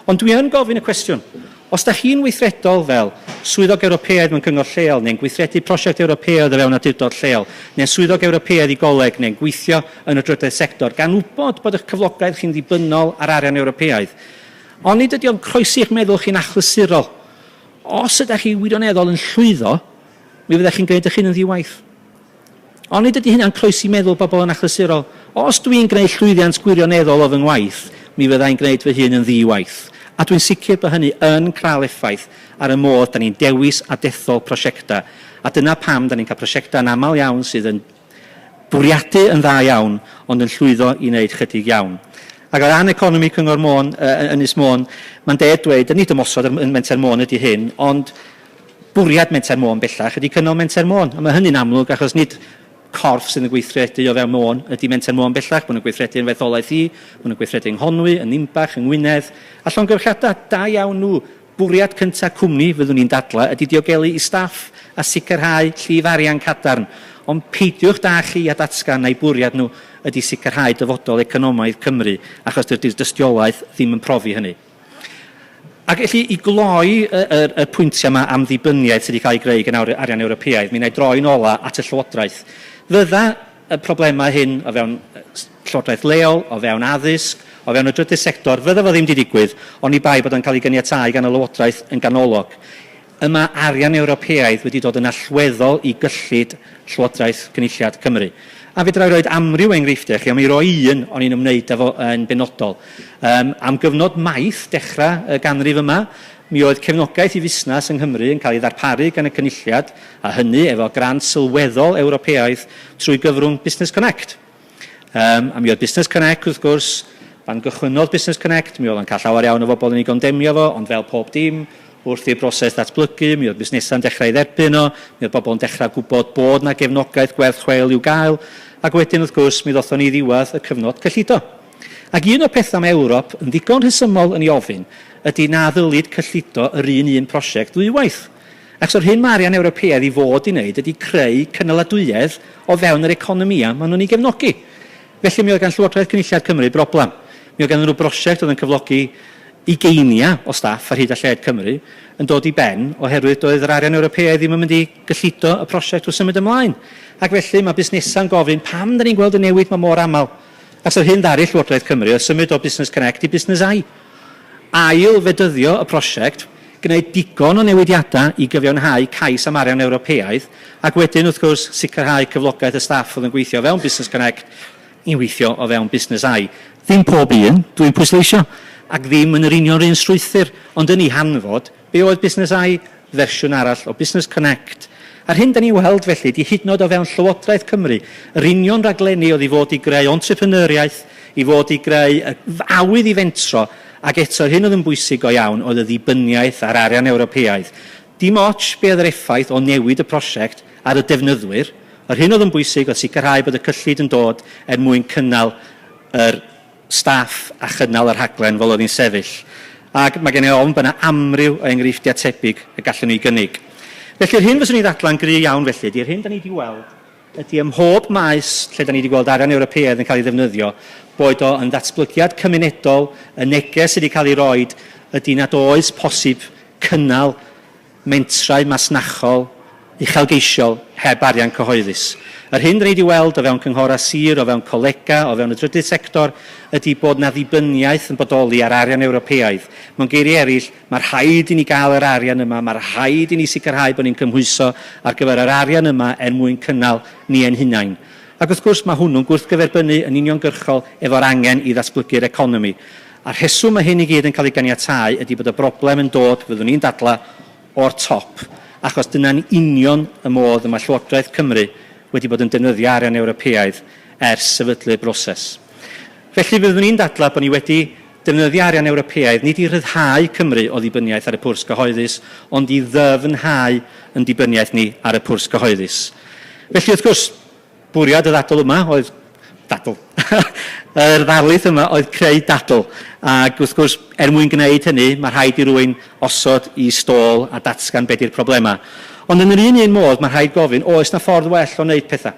Ond dwi yn gofyn y cwestiwn, os da chi'n weithredol fel swyddog Ewropeaidd mewn cyngor lleol, neu'n gweithredu prosiect Ewropeaidd o fewn awdurdod lleol, neu'n swyddog Ewropeaidd i goleg, neu'n gweithio yn y drydydd sector, gan wybod bod eich cyflogaeth chi'n ddibynnol ar arian Ewropeaidd, ond nid ydy o'n croesi eich meddwl chi'n achlysurol. Os ydych chi wirioneddol yn llwyddo, mi fyddech chi'n gwneud eich hun yn ddiwaith. Ond nid ydy hynna'n croesi meddwl bobl yn achlysurol. Os dwi'n gwneud llwyddiant gwirioneddol o fy ngwaith, mi fyddai'n gwneud fy hun yn ddiwaith. A dwi'n sicr bod hynny yn cael effaith ar y modd da ni'n dewis a dethol prosiectau. A dyna pam da ni'n cael prosiectau yn aml iawn sydd yn bwriadu yn dda iawn, ond yn llwyddo i wneud chydig iawn. Ac o ran economi Cyngor Môn, Ynys Môn, mae'n dweud dweud, nid ymosod yn Menter Môn ydy hyn, ond bwriad Menter Môn bellach ydy cynnal Menter Môn. A mae hynny'n amlwg achos nid corff sydd yn gweithredu o fewn Môn ydy Menter Môn bellach, bod nhw'n gweithredu yn fetholaeth i, bod nhw'n gweithredu yng Nghonwy, yn Nimbach, yng Ngwynedd, a llongyfarchiadau da iawn nhw. Bwriad cyntaf cwmni fyddwn ni'n dadlau ydy diogelu i staff a sicrhau llif arian cadarn. Ond peidiwch da chi a datgan neu bwriad nhw ydy sicrhau dyfodol economaidd Cymru, achos dydy'r dystiolaeth ddim yn profi hynny. Ac felly, i gloi y pwyntiau yma am ddibyniaeth sydd wedi cael ei greu gan arian Ewropeaidd, mi wna i droi'n ola at y Llywodraeth. Fydda y problemau hyn o fewn Llywodraeth leol, o fewn addysg, o fewn y drydydd sector, fydda fo ddim wedi digwydd, ond i bai bod yn cael ei gyniatau gan y Lywodraeth yn ganolog. Yma arian Ewropeaidd wedi dod yn allweddol i gyllid Llywodraeth Cynulliad Cymru. A fedra i roed amryw enghreifftiau chi, am i roi un o'n i'n ymwneud efo yn benodol. Am gyfnod maith dechrau y ganrif yma, mi oedd cefnogaeth i fusnes yng Nghymru yn cael ei ddarparu gan y Cynulliad, a hynny efo grant sylweddol Ewropeaidd trwy gyfrwng Business Connect. A mi oedd Business Connect, wrth gwrs, fan gychwynnodd Business Connect, mi oedd yn cael llawer iawn o bobl yn ei gondemnio fo, ond fel pob dim, wrth i'r broses ddatblygu, mi oedd busnesau'n dechrau ei dderbyn o, mi oedd bobl yn dechrau gwybod bod na gefnogaeth gwerth chweil i'w gael, ac wedyn, wrth gwrs, mi ddothon ni ddiwedd y cyfnod cyllido. Ac un o'r pethau am Ewrop yn ddigon rhesymol yn ei ofyn ydy na ddylid cyllido yr un prosiect ddwywaith. Ac so'r hyn mae arian Ewropeaidd i fod i wneud ydy creu cynaladwyedd o fewn yr economia maen nhw'n ei gefnogi. Felly mi oedd gan Llywodraeth Cynulliad Cymru broblem. Mi oedd gan nhw brosiect oedd yn cyflogi ugeinia o staff ar hyd a lled Cymru yn dod i ben oherwydd doedd yr arian Ewropeaidd ddim yn mynd i gyllido y prosiect wrth symud ymlaen. Ac felly mae busnesau'n gofyn pam da ni'n gweld y newid mae mor aml. Ac so'r hyn ddaru Llywodraeth Cymru o symud o Business Connect i Business I. Ail fedyddio y prosiect, gwneud digon o newidiadau i gyfiawnhau cais am arian Ewropeaidd, ac wedyn wrth gwrs sicrhau cyflogaeth y staff oedd yn gweithio o fewn Business Connect i weithio o fewn Business I. Ddim pob un, dwi'n pwysleisio, ac ddim yn yr union un strwythyr, ond yn ei hanfod, be oedd Business I, fersiwn arall o Business Connect. A'r hyn da ni weld felly, di hydnod o fewn Llywodraeth Cymru, yr union raglenni oedd i fod i greu entrepreneuriaeth, i fod i greu awydd i fentro, ac eto hyn oedd yn bwysig o iawn oedd y ddibyniaeth ar arian Ewropeaidd. Dim ots be oedd yr effaith o newid y prosiect ar y defnyddwyr, yr hyn oedd yn bwysig oedd sicrhau bod y cyllid yn dod mwyn cynnal yr staff a chynnal yr rhaglen fel oedd hi'n sefyll. Ac mae gen i ofn bod yna amryw o enghreifftiau tebyg y gallwn ni gynnig. Felly'r hyn fyswn ni ddadlan gry iawn felly, ydy'r hyn da ni wedi weld ydy ym mhob maes lle da ni wedi gweld arian Ewropeaidd yn cael ei ddefnyddio, boed o yn ddatblygiad cymunedol, y neges sydd wedi cael ei roed ydy nad oes posib cynnal mentrau masnachol uchelgeisiol heb arian cyhoeddus. Yr hyn da ni wedi weld o fewn cynghora sir, o fewn colega, o fewn y drydydd sector, ydy bod na ddibyniaeth yn bodoli ar arian Ewropeaidd. Mewn geiriau eraill, mae'r rhaid i ni gael yr arian yma, mae'r rhaid i ni sicrhau bod ni'n cymhwyso ar gyfer yr arian yma mwyn cynnal ni ein hunain. Ac wrth gwrs mae hwnnw'n gwrthgyferbynnu yn uniongyrchol efo'r angen i ddatblygu'r economi. A'r rheswm mae hyn i gyd yn cael ei ganiatáu ydy bod y broblem yn dod, fyddwn ni'n dadla, o'r top, achos dyna'n union y modd yma Llywodraeth Cymru wedi bod yn defnyddio arian Ewropeaidd ers sefydlu'r broses. Felly fyddwn ni'n dadla bod ni wedi defnyddio arian Ewropeaidd nid i ryddhau Cymru o ddibyniaeth ar y pwrs gyhoeddus, ond i ddyfnhau yn dibyniaeth ni ar y pwrs gyhoeddus. Felly wrth gwrs, bwriad y ddadl yma oedd yr ddarlith yma oedd creu dadl. Ac wrth gwrs, mwyn gwneud hynny, mae rhaid i rywun osod i stôl a datgan beth yw'r problemau. Ond yn yr un modd, mae rhaid gofyn, oes na ffordd well o wneud pethau.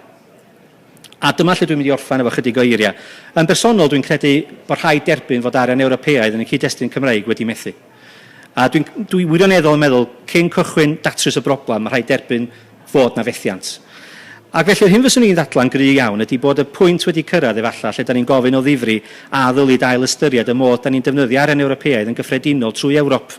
A dyma lle dwi'n mynd i orffan efo chydig o eiriau. Yn bersonol, dwi'n credu bod rhaid derbyn fod Arian Ewropeaidd yn y cyd-destun Cymreig wedi methu. A dwi'n wirioneddol yn meddwl, cyn cychwyn datrys y broblem, mae rhaid derbyn fod na fethiant. Ac felly, hyn fyswn i'n ddadlan gry iawn ydy bod y pwynt wedi cyrraedd efallai lle da ni'n gofyn o ddifri a ddylid ail ystyried y modd da ni'n defnyddio Arian Ewropeaidd yn gyffredinol trwy Ewrop.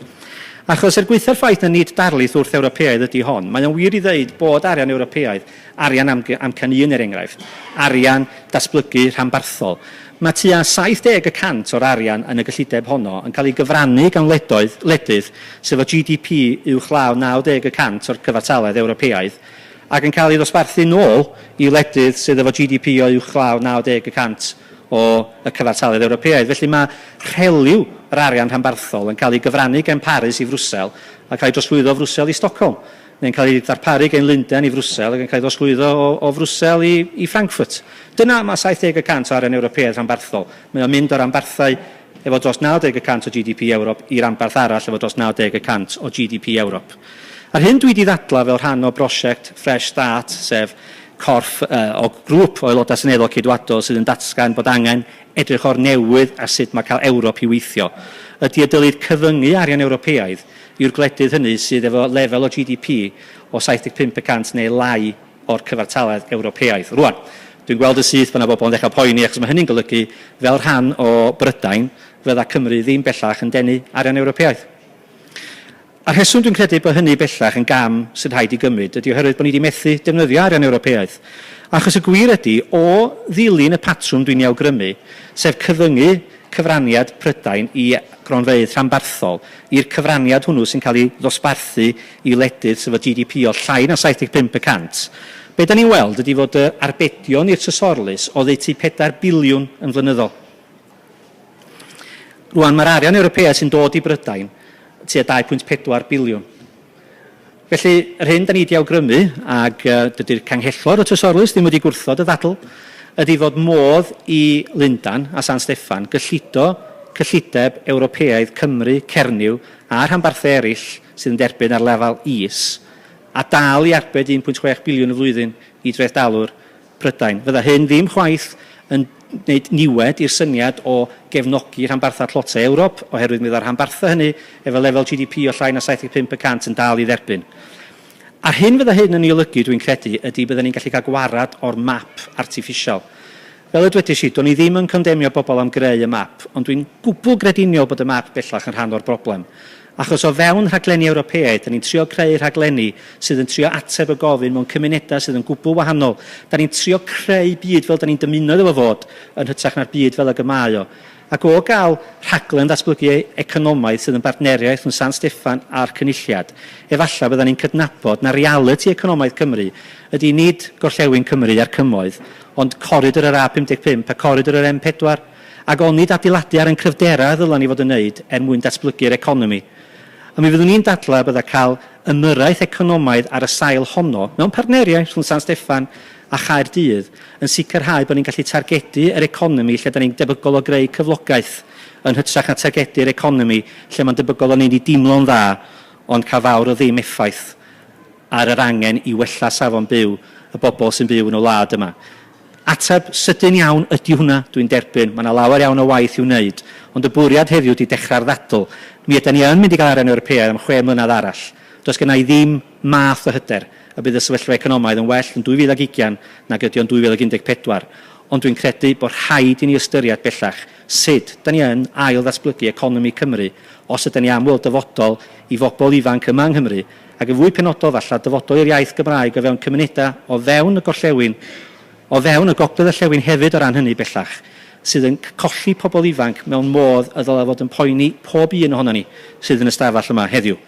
Achos gweitha'r ffaith na nid darlith wrth Ewropeaidd ydy hon, mae o'n wir i ddeud bod Arian Ewropeaidd, arian amcan un enghraifft, arian datblygu rhanbarthol. Mae tua 70% o'r arian yn y gyllideb honno yn cael ei gyfrannu gan ledydd sef o GDP uwchlaw 90% o'r cyfartaledd Ewropeaidd, ac yn cael ei ddosbarthu nôl i ledydd sydd efo GDP o uwchlaw 90% o y cyfartaledd Ewropeaidd. Felly mae rheliw yr arian rhanbarthol yn cael ei gyfrannu gen Paris i Frwsel a cael ei drosglwyddo o Frwsel i Stockholm, neu'n cael ei ddarparu gen Lundain i Frwsel ac yn cael ei drosglwyddo o Frwsel i Frankfurt. Dyna mae 70% o arian Ewropeaidd rhanbarthol. Mae o'n mynd o ranbarthau efo dros 90% o GDP Ewrop i ranbarth arall efo dros 90% o GDP Ewrop. A'r hyn dwi wedi ddadla fel rhan o brosiect Fresh Start, sef corff o grŵp o aelodau seneddol ceidwadol sydd yn datgan bod angen edrych o'r newydd a sut mae cael Ewrop i weithio, ydy y dylid cyfyngu arian Ewropeaidd i'r gwledydd hynny sydd efo lefel o GDP o 75% neu lai o'r cyfartaledd Ewropeaidd. Rwan, dwi'n gweld y syth bod yna bobl yn dechrau poeni achos mae hynny'n golygu fel rhan o Brydain fydda Cymru ddim bellach yn denu arian Ewropeaidd. A'r rheswm dwi'n credu bod hynny bellach yn gam sy'n rhaid i gymryd ydy oherwydd bod ni wedi methu defnyddio arian Ewropeaidd. Achos y gwir ydy, o ddilyn y patrwm dwi'n ei awgrymu, sef cyfyngu cyfraniad Prydain i gronfeydd rhanbarthol, i'r cyfraniad hwnnw sy'n cael ei ddosbarthu i ledydd sef o GDP o llai na 75%, be da ni'n weld ydy fod y arbedion i'r trysorlus o ddeutu 4 biliwn yn flynyddol. Rwan, mae'r arian Ewropeaidd sy'n dod i Brydain tua 2.4 biliwn. Felly, yr hyn da ni wedi awgrymu, ac dydy'r canghellor y trysorlus ddim wedi gwrthod y ddadl, ydy fod modd i Lundain a San Steffan gyllido cyllideb Ewropeaidd Cymru, Cernyw a rhanbarthau eraill sydd yn derbyn ar lefel is, a dal i arbed 1.6 biliwn y flwyddyn i drefthalwr Prydain. Fydda hyn ddim chwaith yn wneud niwed i'r syniad o gefnogi rhanbarthau tlotau Ewrop, oherwydd mi ddau'r rhanbarthau hynny efo lefel GDP o llai na 75% yn dal i dderbyn. A'r hyn fydda hyn yn ei olygu, dwi'n credu, ydy byddwn ni'n gallu cael gwarad o'r map artiffisial. Fel y dwedais i, do'n i ddim yn condemnio bobl am greu y map, ond dwi'n gwbl grediniol bod y map bellach yn rhan o'r broblem. Achos o fewn rhaglenni Ewropeaidd, da ni'n trio creu rhaglenni sydd yn trio ateb y gofyn mewn cymunedau sydd yn gwbl wahanol. Da ni'n trio creu byd fel da ni'n dymuno efo fod yn hytrach na'r byd fel y gymau o. Ac o gael rhaglen datblygu economaidd sydd yn bartneriaeth yn San Steffan a'r Cynulliad, efallai byddwn ni'n cydnabod na reality economaidd Cymru ydy nid gorllewin Cymru a'r cymoedd, ond coridor yr A55 a coridor yr M4, ac onid adeiladu ar yn cryfderau ddylan ni fod yn wneud mwyn datblygu'r economi. A mi fyddwn ni'n dadla bydda cael ymyraeth economaidd ar y sail honno, mewn partneriaeth rhwng San Steffan a Chaerdydd, yn sicrhau bod ni'n gallu targedu yr economi lle da ni'n debygol o greu cyflogaeth yn hytrach na targedu'r economi lle mae'n debygol o wneud i dimlo'n dda, ond cael fawr o ddim effaith ar yr angen i wella safon byw y bobl sy'n byw yn y wlad yma. Ateb sydyn iawn ydy hwnna, dwi'n derbyn. Mae yna lawer iawn o waith i'w wneud. Ond y bwriad heddiw wedi dechrau'r ddadl. Mi ydyn ni yn mynd i gael arian Ewropeaidd am 6 mlynedd arall. Does gen i ddim math o hyder y bydd y sefyllfa economaidd yn well yn 2020 nag ydy o'n 2014. Ond dwi'n credu bod rhaid i ni ystyried bellach sut da ni yn ail ddatblygu economi Cymru os ydyn ni am weld dyfodol i bobl ifanc yma yng Nghymru ac yn fwy penodol falle dyfodol i'r iaith Gymraeg o fewn cymunedau o fewn y gorllewin o fewn y gogledd y llewyn hefyd o ran hynny bellach, sydd yn colli pobl ifanc mewn modd y ddylai fod yn poeni pob un ohono ni sydd yn y stafell yma heddiw.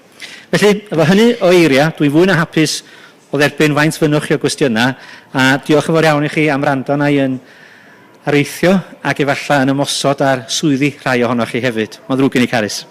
Felly, efo hynny o eiriau, dwi'n fwy na hapus o dderbyn faint fynnwch chi o gwestiynau, a diolch yn fawr iawn i chi am rando na i yn areithio ac efallai yn ymosod ar swyddi rhai ohonoch chi hefyd. Mae'n ddrwg gen i Carys.